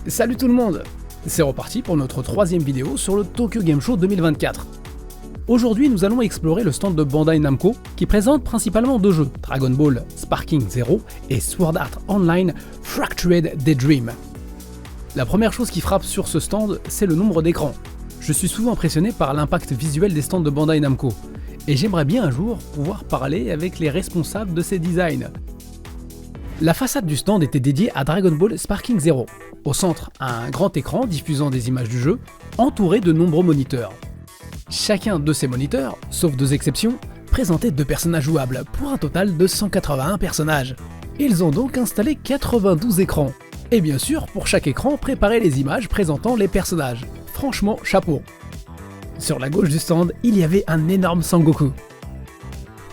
Salut tout le monde! C'est reparti pour notre troisième vidéo sur le Tokyo Game Show 2024. Aujourd'hui, nous allons explorer le stand de Bandai Namco qui présente principalement deux jeux, Dragon Ball Sparking Zero et Sword Art Online Fractured Daydream. La première chose qui frappe sur ce stand, c'est le nombre d'écrans. Je suis souvent impressionné par l'impact visuel des stands de Bandai Namco, et j'aimerais bien un jour pouvoir parler avec les responsables de ces designs. La façade du stand était dédiée à Dragon Ball Sparking Zero. Au centre, un grand écran diffusant des images du jeu, entouré de nombreux moniteurs. Chacun de ces moniteurs, sauf deux exceptions, présentait deux personnages jouables, pour un total de 181 personnages. Ils ont donc installé 92 écrans. Et bien sûr, pour chaque écran, préparer les images présentant les personnages. Franchement, chapeau. Sur la gauche du stand, il y avait un énorme Sangoku.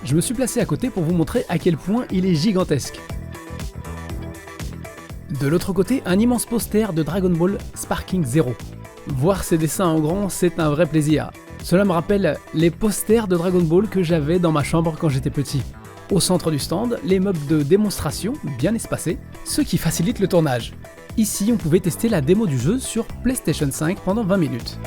Je me suis placé à côté pour vous montrer à quel point il est gigantesque. De l'autre côté, un immense poster de Dragon Ball Sparking Zero. Voir ces dessins en grand, c'est un vrai plaisir. Cela me rappelle les posters de Dragon Ball que j'avais dans ma chambre quand j'étais petit. Au centre du stand, les meubles de démonstration, bien espacés, ce qui facilite le tournage. Ici, on pouvait tester la démo du jeu sur PlayStation 5 pendant 20 minutes.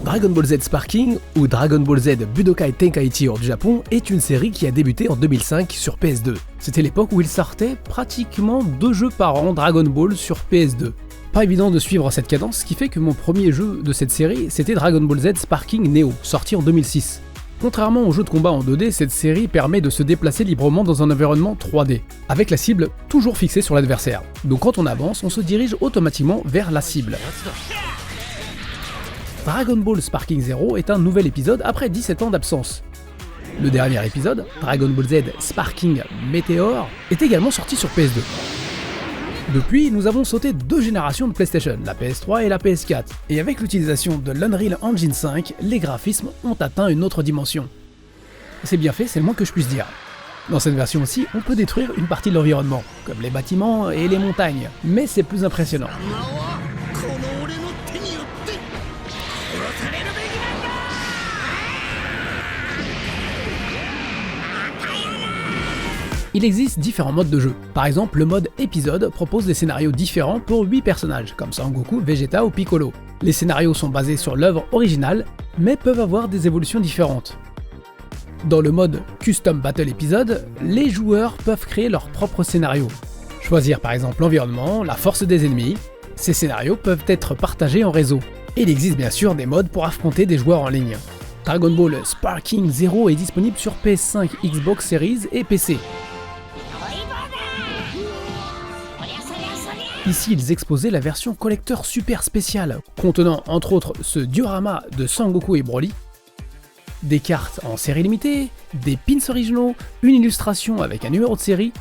Dragon Ball Z Sparking, ou Dragon Ball Z Budokai Tenkaichi du Japon, est une série qui a débuté en 2005 sur PS2. C'était l'époque où il sortait pratiquement 2 jeux par an Dragon Ball sur PS2. Pas évident de suivre cette cadence, ce qui fait que mon premier jeu de cette série, c'était Dragon Ball Z Sparking Neo, sorti en 2006. Contrairement aux jeux de combat en 2D, cette série permet de se déplacer librement dans un environnement 3D, avec la cible toujours fixée sur l'adversaire. Donc quand on avance, on se dirige automatiquement vers la cible. Dragon Ball Sparking Zero est un nouvel épisode après 17 ans d'absence. Le dernier épisode, Dragon Ball Z Sparking Meteor, est également sorti sur PS2. Depuis, nous avons sauté 2 générations de PlayStation, la PS3 et la PS4, et avec l'utilisation de l'Unreal Engine 5, les graphismes ont atteint une autre dimension. C'est bien fait, c'est le moins que je puisse dire. Dans cette version aussi, on peut détruire une partie de l'environnement, comme les bâtiments et les montagnes, mais c'est plus impressionnant. Il existe différents modes de jeu. Par exemple, le mode épisode propose des scénarios différents pour 8 personnages, comme Sangoku, Vegeta ou Piccolo. Les scénarios sont basés sur l'œuvre originale, mais peuvent avoir des évolutions différentes. Dans le mode Custom Battle Episode, les joueurs peuvent créer leur propre scénario. Choisir par exemple l'environnement, la force des ennemis. Ces scénarios peuvent être partagés en réseau. Et il existe bien sûr des modes pour affronter des joueurs en ligne. Dragon Ball Sparking Zero est disponible sur PS5, Xbox Series et PC. Ici, ils exposaient la version collector super spéciale, contenant entre autres ce diorama de Sangoku et Broly, des cartes en série limitée, des pins originaux, une illustration avec un numéro de série.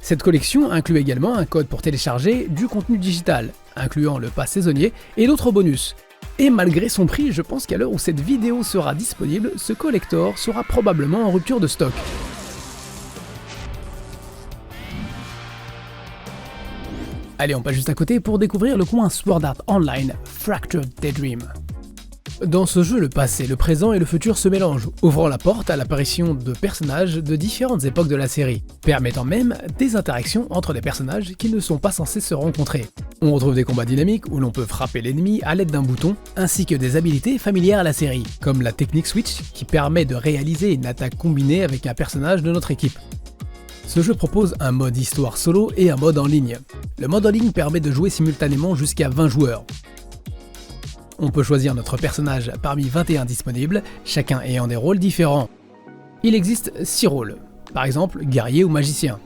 Cette collection inclut également un code pour télécharger du contenu digital, incluant le pass saisonnier et d'autres bonus. Et malgré son prix, je pense qu'à l'heure où cette vidéo sera disponible, ce collector sera probablement en rupture de stock. Allez, on passe juste à côté pour découvrir le coin Sword Art Online Fractured Daydream. Dans ce jeu, le passé, le présent et le futur se mélangent, ouvrant la porte à l'apparition de personnages de différentes époques de la série, permettant même des interactions entre les personnages qui ne sont pas censés se rencontrer. On retrouve des combats dynamiques où l'on peut frapper l'ennemi à l'aide d'un bouton, ainsi que des habilités familières à la série, comme la technique Switch qui permet de réaliser une attaque combinée avec un personnage de notre équipe. Ce jeu propose un mode histoire solo et un mode en ligne. Le mode en ligne permet de jouer simultanément jusqu'à 20 joueurs. On peut choisir notre personnage parmi 21 disponibles, chacun ayant des rôles différents. Il existe 6 rôles, par exemple guerrier ou magicien.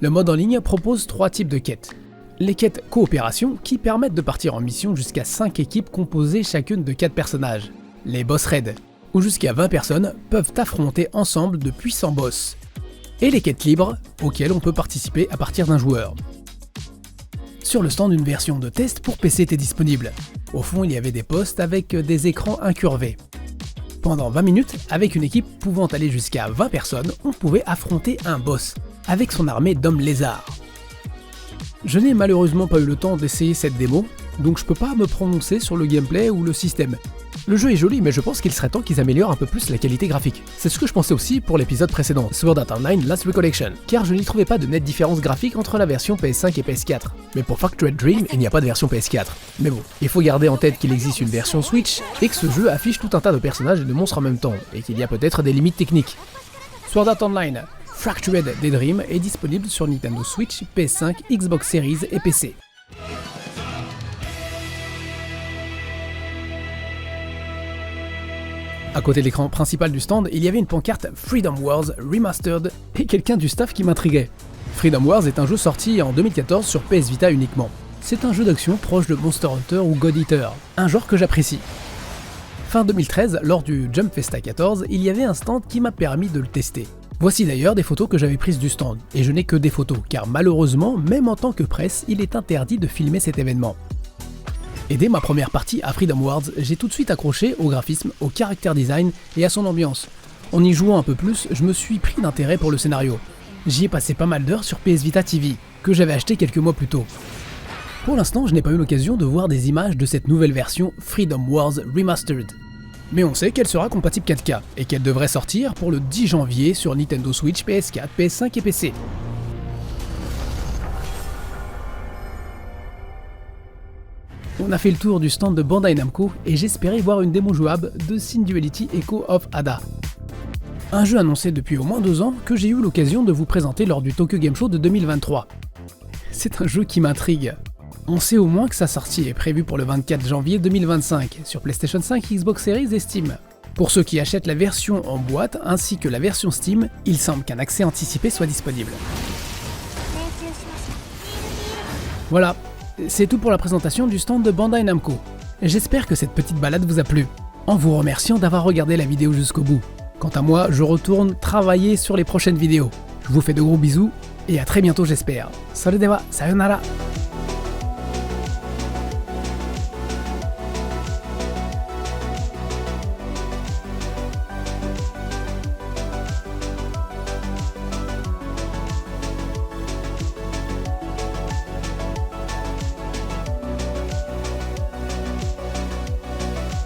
Le mode en ligne propose 3 types de quêtes. Les quêtes coopération qui permettent de partir en mission jusqu'à 5 équipes composées chacune de 4 personnages. Les boss raids, où jusqu'à 20 personnes peuvent affronter ensemble de puissants boss. Et les quêtes libres, auxquelles on peut participer à partir d'un joueur. Sur le stand, une version de test pour PC était disponible. Au fond, il y avait des postes avec des écrans incurvés. Pendant 20 minutes, avec une équipe pouvant aller jusqu'à 20 personnes, on pouvait affronter un boss, avec son armée d'hommes lézards. Je n'ai malheureusement pas eu le temps d'essayer cette démo, donc je peux pas me prononcer sur le gameplay ou le système. Le jeu est joli, mais je pense qu'il serait temps qu'ils améliorent un peu plus la qualité graphique. C'est ce que je pensais aussi pour l'épisode précédent, Sword Art Online Last Recollection, car je n'y trouvais pas de nette différence graphique entre la version PS5 et PS4. Mais pour Fractured Dream, il n'y a pas de version PS4. Mais bon, il faut garder en tête qu'il existe une version Switch, et que ce jeu affiche tout un tas de personnages et de monstres en même temps, et qu'il y a peut-être des limites techniques. Sword Art Online Fractured Daydream est disponible sur Nintendo Switch, PS5, Xbox Series et PC. À côté de l'écran principal du stand, il y avait une pancarte Freedom Wars Remastered et quelqu'un du staff qui m'intriguait. Freedom Wars est un jeu sorti en 2014 sur PS Vita uniquement. C'est un jeu d'action proche de Monster Hunter ou God Eater, un genre que j'apprécie. Fin 2013, lors du Jump Festa 14, il y avait un stand qui m'a permis de le tester. Voici d'ailleurs des photos que j'avais prises du stand, et je n'ai que des photos, car malheureusement, même en tant que presse, il est interdit de filmer cet événement. Et dès ma première partie à Freedom Wars, j'ai tout de suite accroché au graphisme, au character design et à son ambiance. En y jouant un peu plus, je me suis pris d'intérêt pour le scénario. J'y ai passé pas mal d'heures sur PS Vita TV, que j'avais acheté quelques mois plus tôt. Pour l'instant, je n'ai pas eu l'occasion de voir des images de cette nouvelle version Freedom Wars Remastered. Mais on sait qu'elle sera compatible 4K, et qu'elle devrait sortir pour le 10 janvier sur Nintendo Switch, PS4, PS5 et PC. On a fait le tour du stand de Bandai Namco et j'espérais voir une démo jouable de Sin Duality Echo of Ada. Un jeu annoncé depuis au moins 2 ans que j'ai eu l'occasion de vous présenter lors du Tokyo Game Show de 2023. C'est un jeu qui m'intrigue. On sait au moins que sa sortie est prévue pour le 24 janvier 2025 sur PlayStation 5, Xbox Series et Steam. Pour ceux qui achètent la version en boîte ainsi que la version Steam, il semble qu'un accès anticipé soit disponible. Voilà. C'est tout pour la présentation du stand de Bandai Namco. J'espère que cette petite balade vous a plu, en vous remerciant d'avoir regardé la vidéo jusqu'au bout. Quant à moi, je retourne travailler sur les prochaines vidéos. Je vous fais de gros bisous, et à très bientôt j'espère. Salut dewa, sayonara.